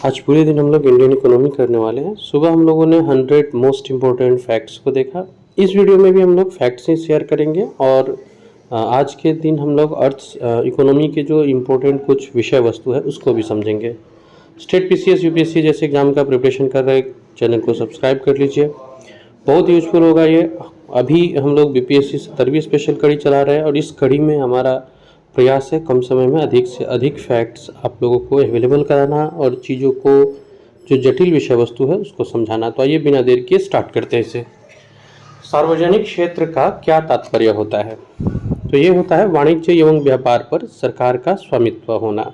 आज पूरे दिन हम लोग इंडियन इकोनॉमी करने वाले हैं। सुबह हम लोगों ने 100 मोस्ट इम्पोर्टेंट फैक्ट्स को देखा। इस वीडियो में भी हम लोग फैक्ट्स ही शेयर करेंगे और आज के दिन हम लोग इकोनॉमी के जो इम्पोर्टेंट कुछ विषय वस्तु है उसको भी समझेंगे। स्टेट पीसीएस यूपीएससी जैसे एग्जाम का प्रिपरेशन कर रहे चैनल को सब्सक्राइब कर लीजिए, बहुत यूजफुल होगा ये। अभी हम लोग बीपीएससी 70वीं स्पेशल कड़ी चला रहे हैं और इस कड़ी में हमारा प्रयास है कम समय में अधिक से अधिक फैक्ट्स आप लोगों को अवेलेबल कराना और चीज़ों को जो जटिल विषय वस्तु है उसको समझाना। तो आइए बिना देर किए स्टार्ट करते हैं इसे। सार्वजनिक क्षेत्र का क्या तात्पर्य होता है? तो ये होता है वाणिज्य एवं व्यापार पर सरकार का स्वामित्व होना।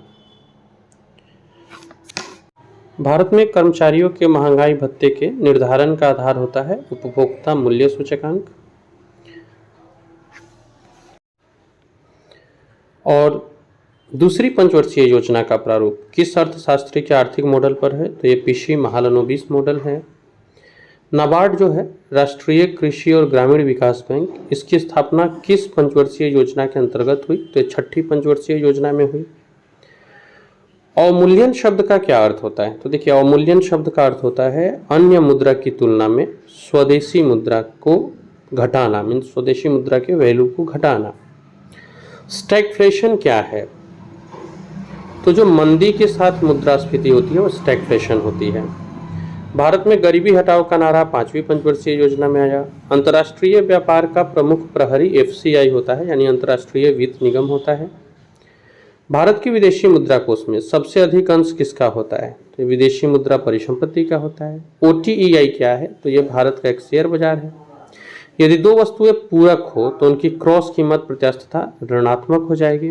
भारत में कर्मचारियों के महंगाई भत्ते के निर्धारण का आधार होता है उपभोक्ता मूल्य सूचकांक। और दूसरी पंचवर्षीय योजना का प्रारूप किस अर्थशास्त्री के आर्थिक मॉडल पर है? तो ये पीसी महालनोबिस मॉडल है। नाबार्ड जो है राष्ट्रीय कृषि और ग्रामीण विकास बैंक, इसकी स्थापना किस पंचवर्षीय योजना के अंतर्गत हुई? तो ये 6ठी पंचवर्षीय योजना में हुई। अवमूल्यन शब्द का क्या अर्थ होता है? तो देखिए, अवमूल्यन शब्द का अर्थ होता है अन्य मुद्रा की तुलना में स्वदेशी मुद्रा को घटाना, मीन्स स्वदेशी मुद्रा के वैल्यू को घटाना। स्टैगफ्लेशन क्या है? तो जो मंदी के साथ मुद्रास्फीति होती है वो स्टैगफ्लेशन होती है। भारत में गरीबी हटाओ का नारा 5वीं पंचवर्षीय योजना में आया। अंतर्राष्ट्रीय व्यापार का प्रमुख प्रहरी एफसीआई होता है, यानी अंतर्राष्ट्रीय वित्त निगम होता है। भारत की विदेशी मुद्रा कोष में सबसे अधिक अंश किसका होता है? तो विदेशी मुद्रा परिसंपत्ति का होता है। ओटीईआई क्या है? तो ये भारत का एक शेयर बाजार है। यदि दो वस्तुएं पूरक हो तो उनकी क्रॉस कीमत प्रत्यास्थता ऋणात्मक हो जाएगी।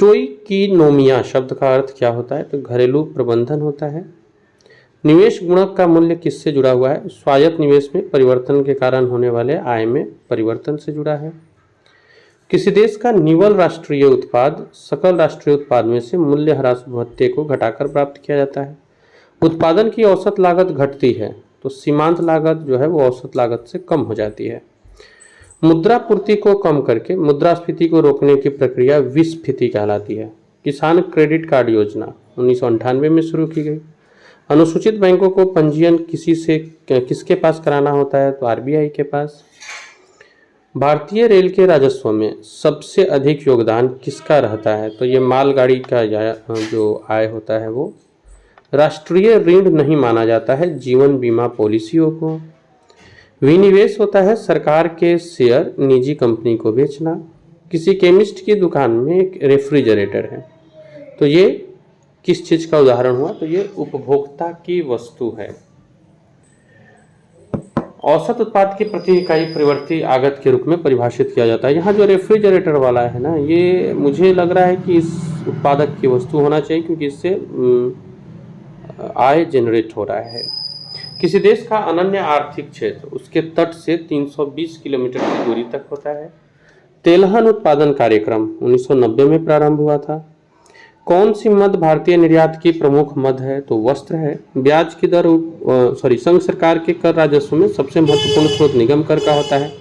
टोइकिनोमिया शब्द का अर्थ क्या होता है? तो घरेलू प्रबंधन होता है। निवेश गुणक का मूल्य किससे जुड़ा हुआ है? स्वायत्त निवेश में परिवर्तन के कारण होने वाले आय में परिवर्तन से जुड़ा है। किसी देश का निवल राष्ट्रीय उत्पाद सकल राष्ट्रीय उत्पाद में से मूल्यह्रास भत्ते को घटाकर प्राप्त किया जाता है। उत्पादन की औसत लागत घटती है तो सीमांत लागत जो है वो औसत लागत से कम हो जाती है। मुद्रा पूर्ति को कम करके मुद्रास्फीति को रोकने की प्रक्रिया विस्फीति कहलाती है। किसान क्रेडिट कार्ड योजना 1998 में शुरू की गई। अनुसूचित बैंकों को पंजीयन किसके पास कराना होता है? तो आरबीआई के पास। भारतीय रेल के राजस्व में सबसे अधिक योगदान किसका रहता है? तो ये मालगाड़ी का जो आय होता है वो राष्ट्रीय ऋण नहीं माना जाता है जीवन बीमा पॉलिसियों को। विनिवेश होता है सरकार के शेयर निजी कंपनी को बेचना। किसी केमिस्ट की दुकान में एक रेफ्रिजरेटर है, तो ये किस चीज का उदाहरण हुआ? तो ये उपभोक्ता की वस्तु है। औसत उत्पाद की प्रति इकाई परिवर्ती आगत के रूप में परिभाषित किया जाता है। यहाँ जो रेफ्रिजरेटर वाला है ना, ये मुझे लग रहा है कि इस उत्पादक की वस्तु होना चाहिए, क्योंकि इससे आय जनरेट हो रहा है। किसी देश का अनन्य आर्थिक क्षेत्र उसके तट से 320 किलोमीटर की दूरी तक होता है। तेलहन उत्पादन कार्यक्रम 1990 में प्रारंभ हुआ था। कौन सी मद भारतीय निर्यात की प्रमुख मद है? तो वस्त्र है। ब्याज की दर संघ सरकार के कर राजस्व में सबसे महत्वपूर्ण स्रोत निगम कर का होता है।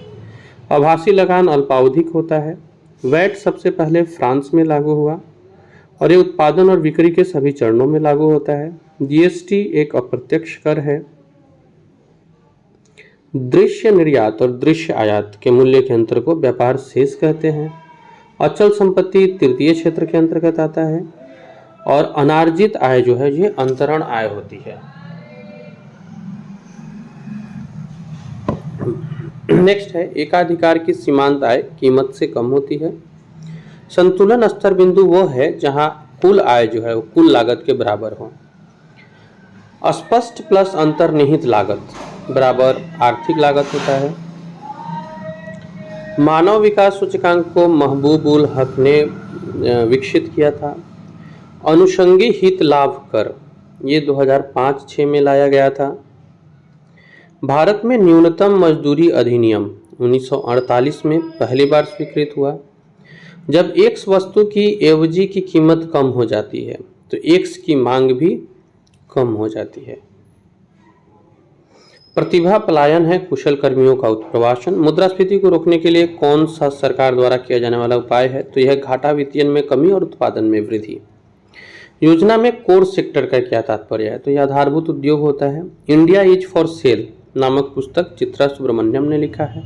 आभासी लगान अल्पावधिक होता है। वैट सबसे पहले फ्रांस में लागू हुआ और ये उत्पादन और बिक्री के सभी चरणों में लागू होता है। जीएसटी एक अप्रत्यक्ष कर है। दृश्य निर्यात और दृश्य आयात के मूल्य के अंतर को व्यापार शेष कहते हैं। अचल संपत्ति तृतीय क्षेत्र के अंतर्गत आता है और अनार्जित आय जो है ये अंतरण आय होती है। नेक्स्ट है एकाधिकार की सीमांत आय कीमत से कम होती है। संतुलन स्तर बिंदु वो है जहां कुल आय जो है वो कुल लागत के बराबर हो। स्पष्ट प्लस अंतर्निहित लागत बराबर आर्थिक लागत होता है। मानव विकास सूचकांक को महबूबुल हक ने विकसित किया था। अनुषंगी हित लाभ कर ये 2005-06 में लाया गया था। भारत में न्यूनतम मजदूरी अधिनियम 1948 में पहली बार स्वीकृत हुआ। जब एक वस्तु की एवजी की कीमत कम हो जाती है तो एक्स की मांग भी कम हो जाती है। प्रतिभा पलायन है कुशल कर्मियों का उत्प्रवासन। मुद्रास्फीति को रोकने के लिए कौन सा सरकार द्वारा किया जाने वाला उपाय है? तो यह घाटा वित्तीयन में कमी और उत्पादन में वृद्धि। योजना में कोर सेक्टर का क्या तात्पर्य है? तो यह आधारभूत उद्योग होता है। इंडिया इज फॉर सेल नामक पुस्तक चित्रा सुब्रमण्यम ने लिखा है।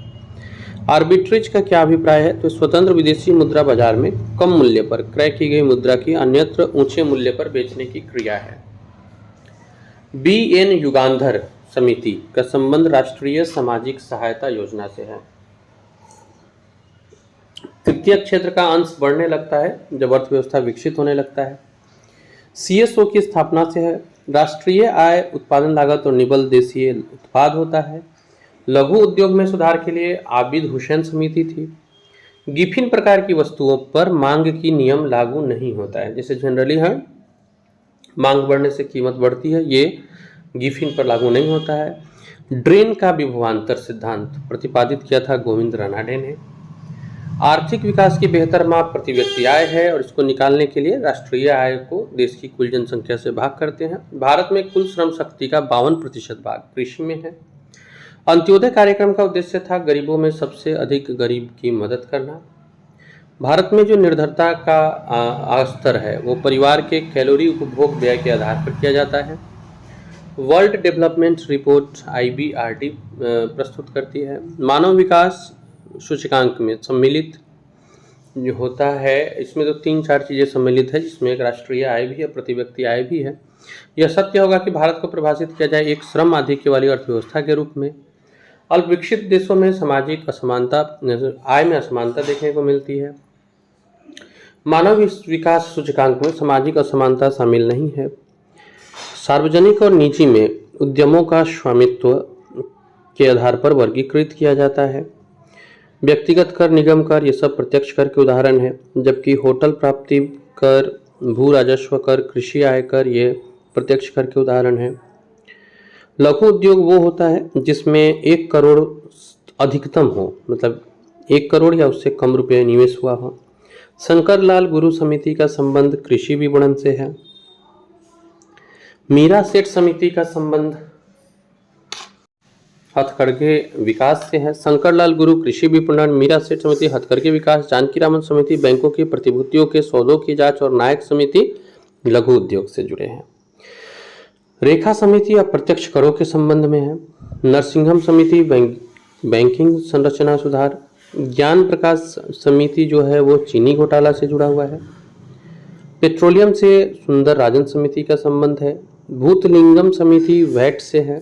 आर्बिट्रेज का क्या अभिप्राय है? तो स्वतंत्र विदेशी मुद्रा बाजार में कम मूल्य पर क्रय की गई मुद्रा की अन्यत्र ऊंचे मूल्य पर बेचने की क्रिया है। BN युगांधर समिति का संबंध राष्ट्रीय सामाजिक सहायता योजना से है। तृतीय क्षेत्र का अंश बढ़ने लगता है जब अर्थव्यवस्था विकसित होने लगता है। CSO की स्थापना से है। राष्ट्रीय आय, उत्पादन लागत और निबल देशीय उत्पाद होता है। लघु उद्योग में सुधार के लिए आबिद हुसैन समिति थी। गिफिन प्रकार की वस्तुओं पर मांग की नियम लागू नहीं होता है। जैसे जनरली है मांग बढ़ने से कीमत बढ़ती है, ये गिफिन पर लागू नहीं होता है। ड्रेन का विभवांतर सिद्धांत प्रतिपादित किया था गोविंद रानाडे ने। आर्थिक विकास की बेहतर माप प्रति व्यक्ति आय है और इसको निकालने के लिए राष्ट्रीय आय को देश की कुल जनसंख्या से भाग करते हैं। भारत में कुल श्रम शक्ति का 52% भाग कृषि में है। अंत्योदय कार्यक्रम का उद्देश्य था गरीबों में सबसे अधिक गरीब की मदद करना। भारत में जो निर्धरता का स्तर है वो परिवार के कैलोरी उपभोग व्यय के आधार पर किया जाता है। वर्ल्ड डेवलपमेंट रिपोर्ट IBRD प्रस्तुत करती है। मानव विकास सूचकांक में सम्मिलित जो होता है, इसमें तो 3-4 चीज़ें सम्मिलित है, जिसमें एक राष्ट्रीय आय भी है, प्रति व्यक्ति आय भी है। यह सत्य होगा कि भारत को परिभाषित किया जाए एक श्रम आधिक्य वाली अर्थव्यवस्था के रूप में। अल्प विकसित देशों में सामाजिक असमानता, आय में असमानता देखने को मिलती है। मानव विकास सूचकांक में सामाजिक असमानता शामिल नहीं है। सार्वजनिक और निजी में उद्यमों का स्वामित्व के आधार पर वर्गीकृत किया जाता है। व्यक्तिगत कर, निगम कर, ये सब प्रत्यक्ष कर के उदाहरण है, जबकि होटल प्राप्ति कर, भू राजस्व कर, कृषि आय कर ये प्रत्यक्ष कर के उदाहरण है। लघु उद्योग वो होता है जिसमें 1 करोड़ अधिकतम हो, मतलब 1 करोड़ या उससे कम रुपये निवेश हुआ हो। शंकरलाल गुरु समिति का संबंध कृषि विपणन से है। मीरा सेठ समिति का संबंध हथकरघे विकास से है। शंकरलाल गुरु कृषि विपणन, मीरा सेठ समिति हथकरघे विकास, जानकी रामन समिति बैंकों की प्रतिभूतियों के सौदों की जांच और नायक समिति लघु उद्योग से जुड़े हैं। रेखा समिति अप्रत्यक्ष करों के संबंध में है। नरसिंहम समिति बैंकिंग संरचना सुधार। ज्ञान प्रकाश समिति जो है वो चीनी घोटाला से जुड़ा हुआ है। पेट्रोलियम से सुंदर राजन समिति का संबंध है। भूतलिंगम समिति वैट से है।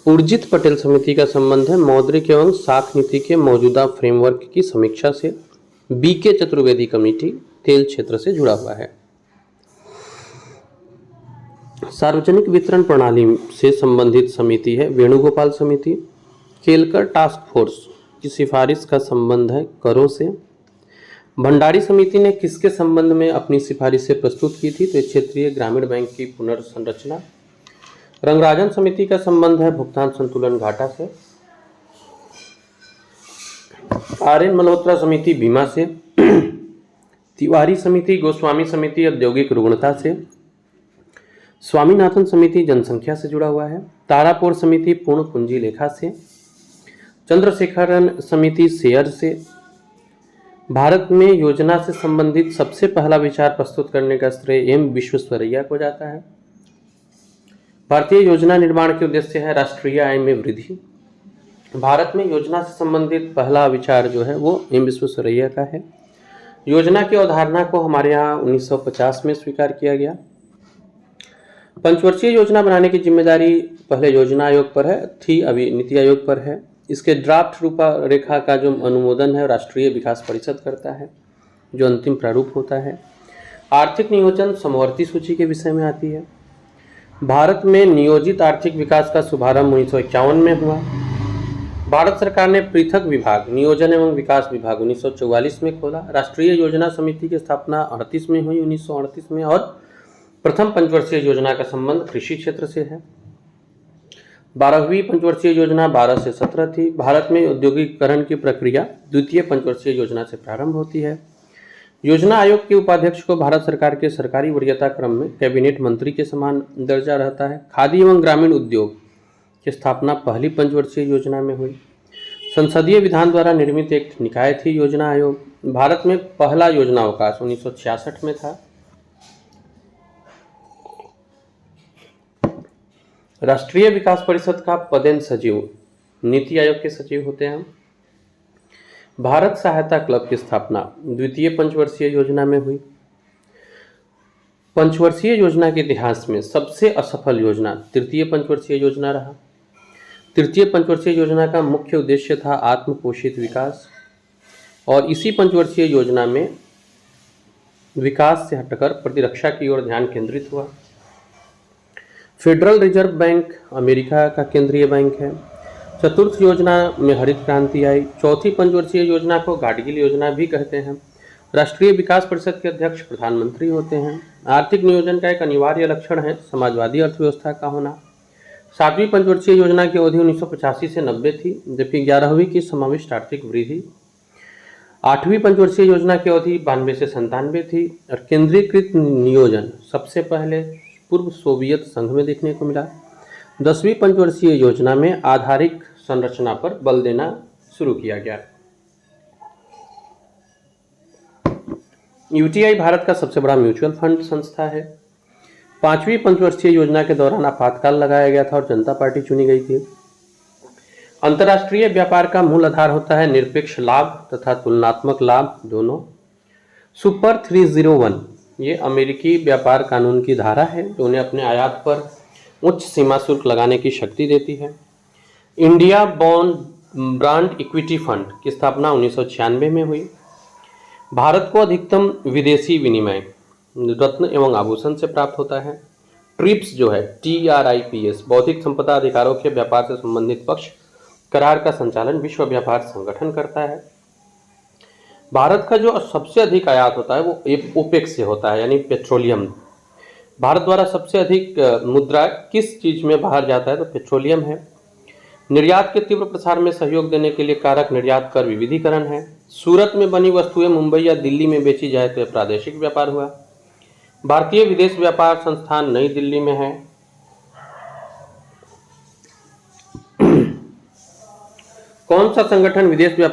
उर्जित पटेल समिति का संबंध है मौद्रिक एवं साख नीति के मौजूदा फ्रेमवर्क की समीक्षा से। BK चतुर्वेदी कमेटी तेल क्षेत्र से जुड़ा हुआ है। सार्वजनिक वितरण प्रणाली से संबंधित समिति है वेणुगोपाल समिति। केलकर टास्क फोर्स की सिफारिश का संबंध है करों से। भंडारी समिति ने किसके संबंध में अपनी सिफारिशें प्रस्तुत की थी? तो क्षेत्रीय ग्रामीण बैंक की पुनर्संरचना। रंगराजन समिति का संबंध है भुगतान संतुलन घाटा से। RN मल्होत्रा समिति बीमा से। तिवारी समिति, गोस्वामी समिति औद्योगिक रुग्णता से। स्वामीनाथन समिति जनसंख्या से जुड़ा हुआ है। तारापुर समिति पूर्ण पूंजी लेखा से। चंद्रशेखरन समिति शेयर से। भारत में योजना से संबंधित सबसे पहला विचार प्रस्तुत करने का श्रेय M विश्वेश्वरैया को जाता है। भारतीय योजना निर्माण के उद्देश्य है राष्ट्रीय आय में वृद्धि। भारत में योजना से संबंधित पहला विचार जो है वो M विश्वेश्वरैया का है। योजना की अवधारणा को हमारे यहाँ 1950 में स्वीकार किया गया। पंचवर्षीय योजना बनाने की जिम्मेदारी पहले योजना आयोग पर है, थी अभी नीति आयोग पर है। इसके ड्राफ्ट रूपरेखा का जो अनुमोदन है राष्ट्रीय विकास परिषद करता है, जो अंतिम प्रारूप होता है। आर्थिक नियोजन समवर्ती सूची के विषय में आती है। भारत में नियोजित आर्थिक विकास का शुभारंभ 1951 में हुआ। भारत सरकार ने पृथक विभाग नियोजन एवं विकास विभाग 1944 में खोला। राष्ट्रीय योजना समिति की स्थापना 38 में हुई 1938 में, और प्रथम पंचवर्षीय योजना का संबंध कृषि क्षेत्र से है। 12वीं पंचवर्षीय योजना 12 से 17 थी। भारत में औद्योगिकीकरण की प्रक्रिया द्वितीय पंचवर्षीय योजना से प्रारंभ होती है। योजना आयोग के उपाध्यक्ष को भारत सरकार के सरकारी वरीयता क्रम में कैबिनेट मंत्री के समान दर्जा रहता है। खादी एवं ग्रामीण उद्योग की स्थापना पहली पंचवर्षीय योजना में हुई। संसदीय विधान द्वारा निर्मित एक निकाय थी योजना आयोग। भारत में पहला योजना अवकाश 1966 में था। राष्ट्रीय विकास परिषद का पदेन सचिव नीति आयोग के सचिव होते हैं। भारत सहायता क्लब की स्थापना द्वितीय पंचवर्षीय योजना में हुई। पंचवर्षीय योजना के इतिहास में सबसे असफल योजना तृतीय पंचवर्षीय योजना रहा। तृतीय पंचवर्षीय योजना का मुख्य उद्देश्य था आत्मपोषित विकास, और इसी पंचवर्षीय योजना में विकास से हटकर प्रतिरक्षा की ओर ध्यान केंद्रित हुआ। फेडरल रिजर्व बैंक अमेरिका का केंद्रीय बैंक है। चतुर्थ योजना में हरित क्रांति आई। चौथी पंचवर्षीय योजना को गाडगिल योजना भी कहते हैं। राष्ट्रीय विकास परिषद के अध्यक्ष प्रधानमंत्री होते हैं। आर्थिक नियोजन का एक अनिवार्य लक्षण है समाजवादी अर्थव्यवस्था का होना। सातवीं पंचवर्षीय योजना की अवधि 1985 से 90 थी, जबकि 11वीं की समाविष्ट आर्थिक वृद्धि। आठवीं पंचवर्षीय योजना की अवधि 92 से 97 थी, और केंद्रीकृत नियोजन सबसे पहले पूर्व सोवियत संघ में देखने को मिला। 10वीं पंचवर्षीय योजना में आधारिक संरचना पर बल देना शुरू किया गया। यूटीआई भारत का सबसे बड़ा म्यूचुअल फंड संस्था है। 5वीं पंचवर्षीय योजना के दौरान आपातकाल लगाया गया था और जनता पार्टी चुनी गई थी। अंतर्राष्ट्रीय व्यापार का मूल आधार होता है निरपेक्ष लाभ तथा तुलनात्मक लाभ दोनों। सुपर 301 ये अमेरिकी व्यापार कानून की धारा है जो उन्हें अपने आयात पर उच्च सीमा शुल्क लगाने की शक्ति देती है। India bond brand equity fund की स्थापना 1996 में हुई। भारत को अधिकतम विदेशी विनिमय रत्न एवं आभूषण से प्राप्त होता है। ट्रिप्स जो है TRIPS बौद्धिक संपदा अधिकारों के व्यापार से संबंधित पक्ष करार का संचालन विश्व व्यापार संगठन करता है। भारत का जो सबसे अधिक आयात होता है वो ओपेक से होता है, यानी पेट्रोलियम। भारत द्वारा सबसे अधिक मुद्रा किस चीज में बाहर जाता है तो पेट्रोलियम है। निर्यात के तीव्र प्रसार में सहयोग देने के लिए कारक निर्यात कर विविधीकरण है। सूरत में बनी वस्तुएं मुंबई या दिल्ली में बेची जाए तो प्रादेशिक व्यापार हुआ। भारतीय विदेश व्यापार संस्थान नई दिल्ली में है। कौन सा संगठन विदेश व्यापार